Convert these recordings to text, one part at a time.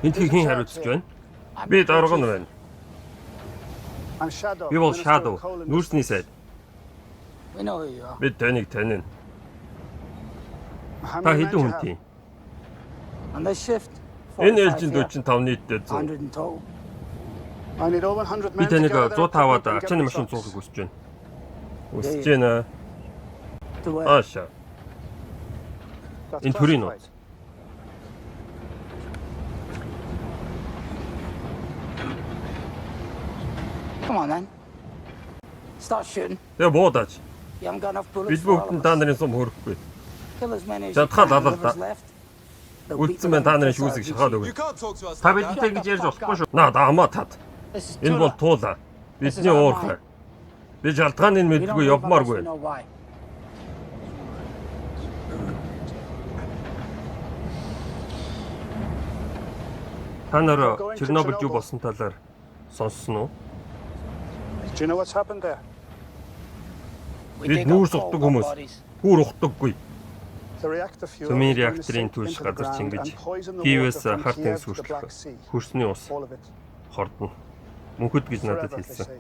Энд хэн хариуцж байна? Би дарга нь байна. Би бол Shadow, нүүрсний сайд. Би таныг танина. Та хэдэн хүн тийм? Энэ ээлжинд 45 нийтдээ 100. Би таныг 105-аад ачааны машин цуухыг хүсэж байна. Хүсэж байна. Ааша. Энэ төрийн нууц. Come on then. Start shooting. Тэгээ буудаач. You haven't got enough bullets Бид for all бүгд of нь та us. нарын сум хөрөхгүй. Kill as many as you Чадхаа can. лалаа. Whoever's left, they'll beat Үлдсэн the байна та нарын living шүүсийг piss out шахаад of өгнө. us Та like that. бидэнтэй гэж ярьж болохгүй шүү. Наа даамаа тат. This is Энэ бол Tula. туулаа. Бидний уурхай. Би жалтгааны We don't мэдгүй leave unless we явмааргүй. know why. Та нар Чернобыль юу болсон талаар сонссон уу? Do you know what's happened there? We Бид dig нүүрс up ухдаг coal, not хүмүүс. bodies. Хүүр ухдаггүй. The reactor fuel Цөмийн is going to реакторын sink түлш into the газар ground чингэж and poison the Киевээс water from харт Kiev тэнгис to the хүртэл Black Sea. хөрсний ус All of it. хордно. Мөнхөд гэж надад Forever, they хэлсэн. say.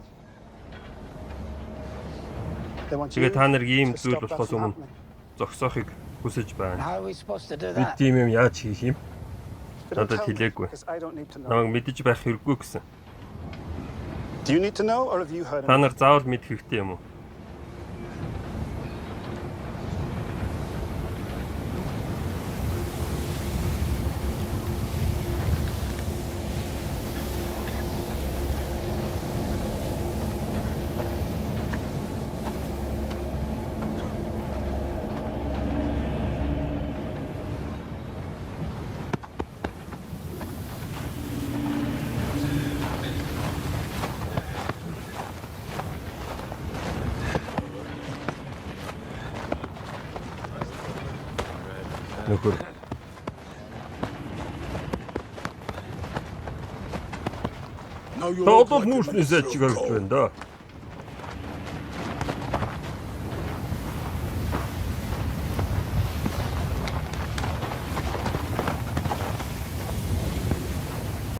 They want Тэгээ you та нар ийм to зүйл stop that болохоос from өмнө happening. зогсоохыг хүсэж And байна. how are we supposed to do Бид that? тийм юм яаж хийх юм? They don't Надад tell me, хэлээгүй. 'cause I don't need to know. Намайг мэдэж байх хэрэггүй гэсэн. Do you need to know or have you heard Та it? нар заавал мэдэх хэрэгтэй юм уу? Нөхөр. No, you're Та all одоо like нүүрсний сайд чиг орж байна да.